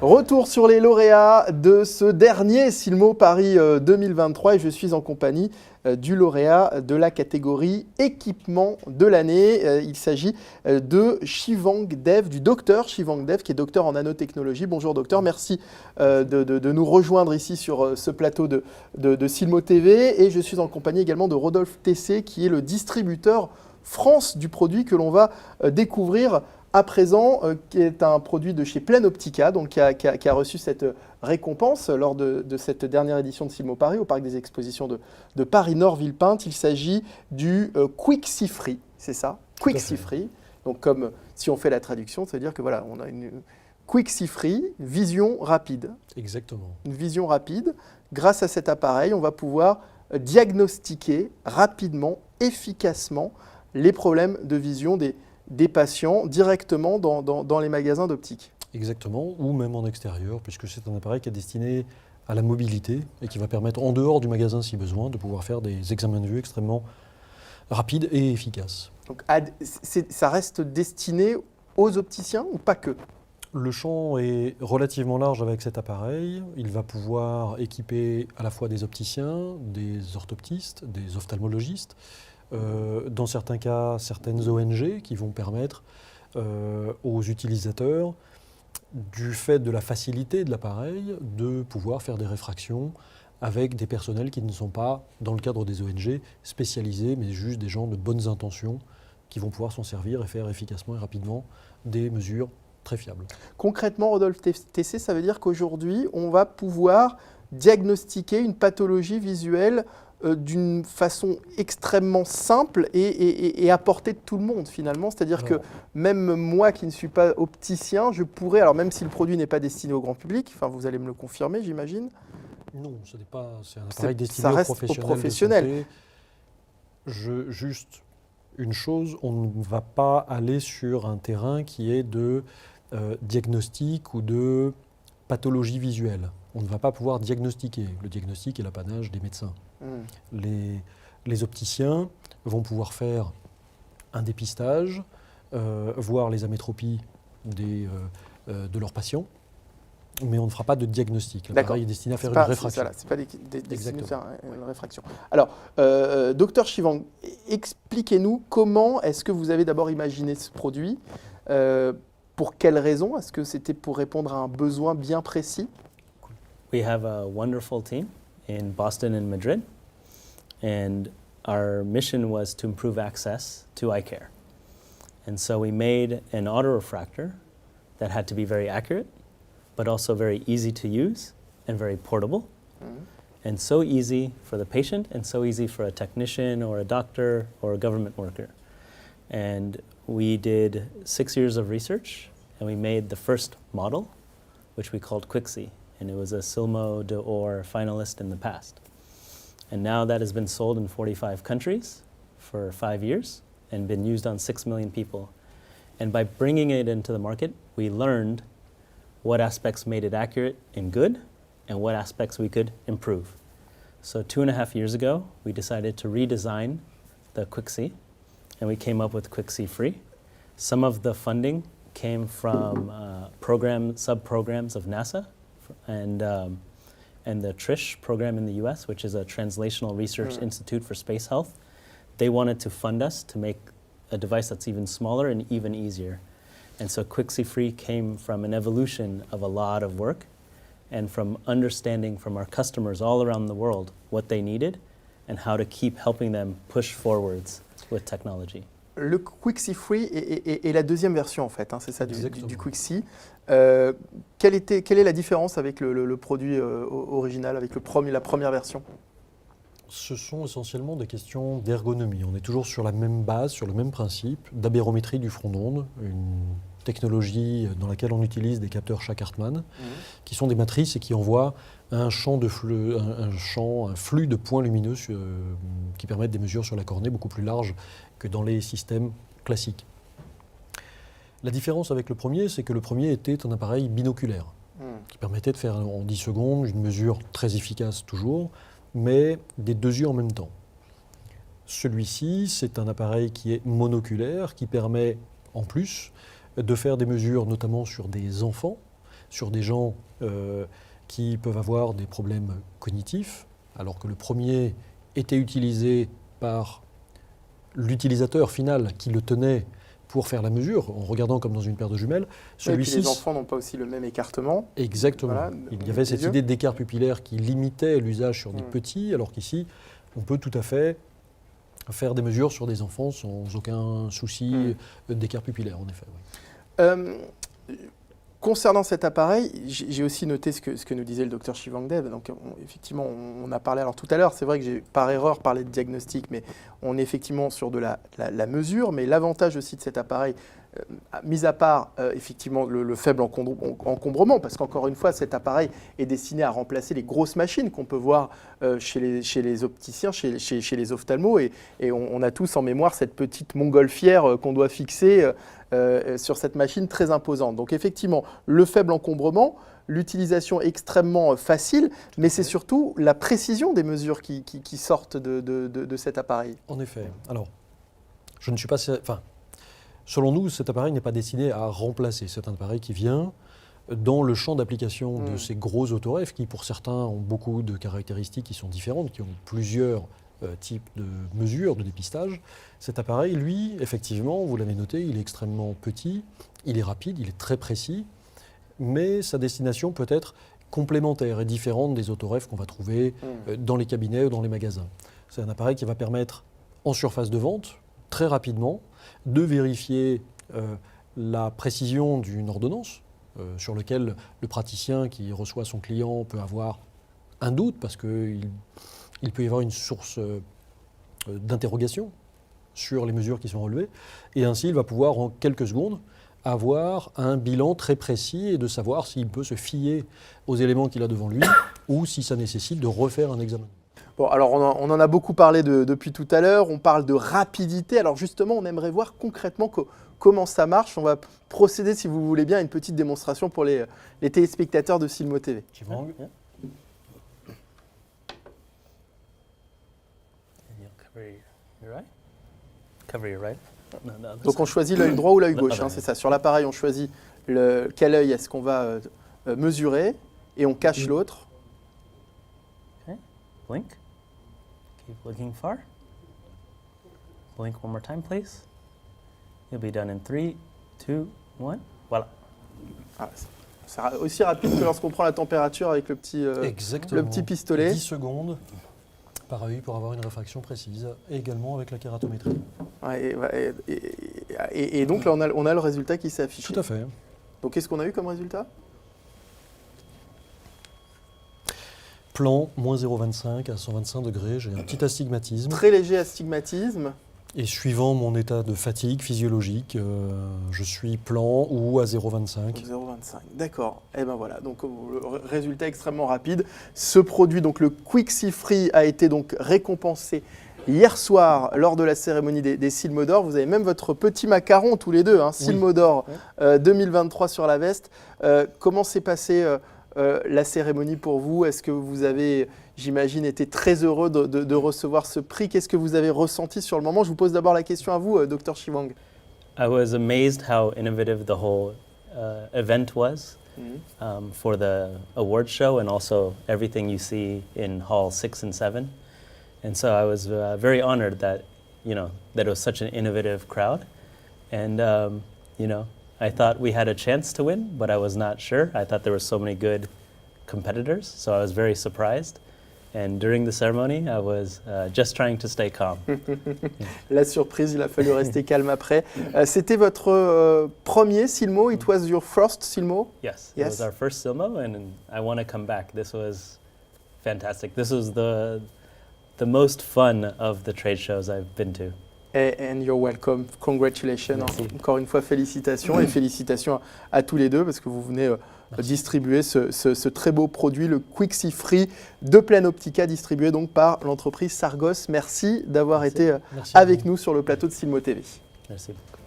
Retour sur les lauréats de ce dernier Silmo Paris 2023 et je suis en compagnie du lauréat de la catégorie équipement de l'année. Il s'agit de Shivang Dev, du docteur Shivang Dev qui est docteur en nanotechnologie. Bonjour docteur, merci de nous rejoindre ici sur ce plateau de Silmo TV et je suis en compagnie également de Rodolphe Tessé qui est le distributeur France du produit que l'on va découvrir à présent, qui est un produit de chez Planoptica, donc qui a reçu cette récompense lors de cette dernière édition de Silmo Paris au Parc des Expositions de Paris-Nord-Villepinte. Il s'agit du Quixi Free, c'est ça, Quixi Free. Donc comme si on fait la traduction, ça veut dire que voilà, on a une Quixi Free, vision rapide. Exactement. Une vision rapide. Grâce à cet appareil, on va pouvoir diagnostiquer rapidement, efficacement les problèmes de vision des patients directement dans les magasins d'optique. Exactement, ou même en extérieur, puisque c'est un appareil qui est destiné à la mobilité et qui va permettre, en dehors du magasin si besoin, de pouvoir faire des examens de vue extrêmement rapides et efficaces. Donc ça reste destiné aux opticiens ou pas que ? Le champ est relativement large avec cet appareil. Il va pouvoir équiper à la fois des opticiens, des orthoptistes, des ophtalmologistes, dans certains cas, certaines ONG qui vont permettre aux utilisateurs, du fait de la facilité de l'appareil, de pouvoir faire des réfractions avec des personnels qui ne sont pas, dans le cadre des ONG, spécialisés, mais juste des gens de bonnes intentions qui vont pouvoir s'en servir et faire efficacement et rapidement des mesures très fiables. Concrètement, Rodolphe Tessé, ça veut dire qu'aujourd'hui, on va pouvoir diagnostiquer une pathologie visuelle d'une façon extrêmement simple et à portée de tout le monde finalement. C'est-à-dire que même moi qui ne suis pas opticien, je pourrais, alors même si le produit n'est pas destiné au grand public, enfin vous allez me le confirmer j'imagine. Non, ce n'est pas, c'est un appareil destiné aux professionnels. Juste une chose, on ne va pas aller sur un terrain qui est de diagnostic ou de pathologie visuelle. On ne va pas pouvoir diagnostiquer. Le diagnostic est l'apanage des médecins. Les opticiens vont pouvoir faire un dépistage, voir les amétropies de leurs patients, mais on ne fera pas de diagnostic. L'appareil est destiné à faire une réfraction. C'est pas destiné à faire une réfraction. Alors, docteur Shivang, expliquez-nous comment est-ce que vous avez d'abord imaginé ce produit, pour quelles raisons? Est-ce que c'était pour répondre à un besoin bien précis? We have a wonderful team in Boston and Madrid, and our mission was to improve access to eye care. And so we made an autorefractor that had to be very accurate, but also very easy to use and very portable, and so easy for the patient and so easy for a technician or a doctor or a government worker. And we did 6 years of research, and we made the first model, which we called Quixi. And it was a Silmo d'Or finalist in the past. And now that has been sold in 45 countries for 5 years and been used on 6 million people. And by bringing it into the market, we learned what aspects made it accurate and good and what aspects we could improve. So 2.5 years ago, we decided to redesign the Quixi, and we came up with Quixi Free. Some of the funding came from sub-programs of NASA, and the TRISH program in the US, which is a Translational Research Institute for Space Health. They wanted to fund us to make a device that's even smaller and even easier. And so Quixi Free came from an evolution of a lot of work and from understanding from our customers all around the world what they needed and how to keep helping them push forwards with technology. Le Quixi Free est la deuxième version en fait, hein, c'est ça du Quixi. Quelle est la différence avec le produit original, avec la première version? Ce sont essentiellement des questions d'ergonomie. On est toujours sur la même base, sur le même principe d'abérométrie du front d'onde, une technologie dans laquelle on utilise des capteurs Schack-Hartmann, qui sont des matrices et qui envoient un flux de points lumineux qui permettent des mesures sur la cornée beaucoup plus larges que dans les systèmes classiques. La différence avec le premier, c'est que le premier était un appareil binoculaire qui permettait de faire en 10 secondes une mesure très efficace toujours, mais des deux yeux en même temps. Celui-ci, c'est un appareil qui est monoculaire, qui permet en plus de faire des mesures notamment sur des enfants, sur des gens qui peuvent avoir des problèmes cognitifs, alors que le premier était utilisé par l'utilisateur final qui le tenait pour faire la mesure, en regardant comme dans une paire de jumelles. Celui-ci, les enfants n'ont pas aussi le même écartement. Exactement. Voilà, il y avait cette idée d'écart pupillaire qui limitait l'usage sur des petits, alors qu'ici, on peut tout à fait faire des mesures sur des enfants sans aucun souci d'écart pupillaire, en effet. Oui. Concernant cet appareil, j'ai aussi noté ce que nous disait le docteur Shivangdev. Donc, effectivement, on a parlé alors tout à l'heure, c'est vrai que j'ai par erreur parlé de diagnostic, mais on est effectivement sur de la mesure. Mais l'avantage aussi de cet appareil, mis à part effectivement le faible encombrement, parce qu'encore une fois, cet appareil est destiné à remplacer les grosses machines qu'on peut voir chez les opticiens, chez les ophtalmos, et on a tous en mémoire cette petite montgolfière qu'on doit fixer sur cette machine très imposante. Donc effectivement, le faible encombrement, l'utilisation extrêmement facile, mais c'est surtout la précision des mesures qui sortent de cet appareil. En effet. Alors, je ne suis pas... Enfin, selon nous, cet appareil n'est pas destiné à remplacer. C'est un appareil qui vient dans le champ d'application de ces gros autorefs qui, pour certains, ont beaucoup de caractéristiques qui sont différentes, qui ont plusieurs types de mesures de dépistage. Cet appareil, lui, effectivement, vous l'avez noté, il est extrêmement petit, il est rapide, il est très précis, mais sa destination peut être complémentaire et différente des autorefs qu'on va trouver dans les cabinets ou dans les magasins. C'est un appareil qui va permettre, en surface de vente, très rapidement, de vérifier la précision d'une ordonnance sur laquelle le praticien qui reçoit son client peut avoir un doute parce qu'il peut y avoir une source d'interrogation sur les mesures qui sont relevées. Et ainsi, il va pouvoir en quelques secondes avoir un bilan très précis et de savoir s'il peut se fier aux éléments qu'il a devant lui ou si ça nécessite de refaire un examen. Bon, alors on en a beaucoup parlé depuis tout à l'heure, on parle de rapidité. Alors justement, on aimerait voir concrètement comment ça marche. On va procéder, si vous voulez bien, à une petite démonstration pour les téléspectateurs de Silmo TV. Donc on choisit l'œil droit ou l'œil gauche, c'est ça. Sur l'appareil, on choisit quel œil est-ce qu'on va mesurer et on cache l'autre. Okay. Blink. Keep looking far. Blink one more time, please. You'll be done in 3, 2, 1. Voilà. Ah, c'est aussi rapide que lorsqu'on prend la température avec le petit pistolet. 10 secondes par œil pour avoir une réfraction précise, et également avec la kératométrie. Ouais, et donc là, on a le résultat qui s'est affiché. Tout à fait. Donc qu'est-ce qu'on a eu comme résultat ? Plan, moins 0,25 à 125 degrés, j'ai un petit astigmatisme. Très léger astigmatisme. Et suivant mon état de fatigue physiologique, je suis plan ou à 0,25. 0,25, d'accord. Et ben voilà, donc le résultat extrêmement rapide. Ce produit, donc le QuickSee-Free, a été donc récompensé hier soir lors de la cérémonie des Silmo d'Or. Vous avez même votre petit macaron tous les deux, Silmo d'Or 2023 sur la veste. Comment s'est passée la cérémonie pour vous? Est-ce que vous avez, j'imagine, été très heureux de recevoir ce prix? Qu'est-ce que vous avez ressenti sur le moment? Je vous pose d'abord la question à vous, Dr Shivang. I was amazed how innovative the whole event was for the award show and also everything you see in Hall 6 and 7. And so I was very honored that, that it was such an innovative crowd. And, I thought we had a chance to win, but I was not sure. I thought there were so many good competitors, so I was very surprised. And during the ceremony, I was just trying to stay calm. La surprise, il a fallu rester calme après. C'était votre premier Silmo? It was your first Silmo? Yes, it was our first Silmo, and I want to come back. This was fantastic. This was the most fun of the trade shows I've been to. And you're welcome. Congratulations. Encore une fois, félicitations et félicitations à tous les deux parce que vous venez distribuer ce très beau produit, le QuickSee-Free de PlanOptica, distribué donc par l'entreprise Sargos. Merci d'avoir été avec nous sur le plateau de Silmo TV. Merci beaucoup.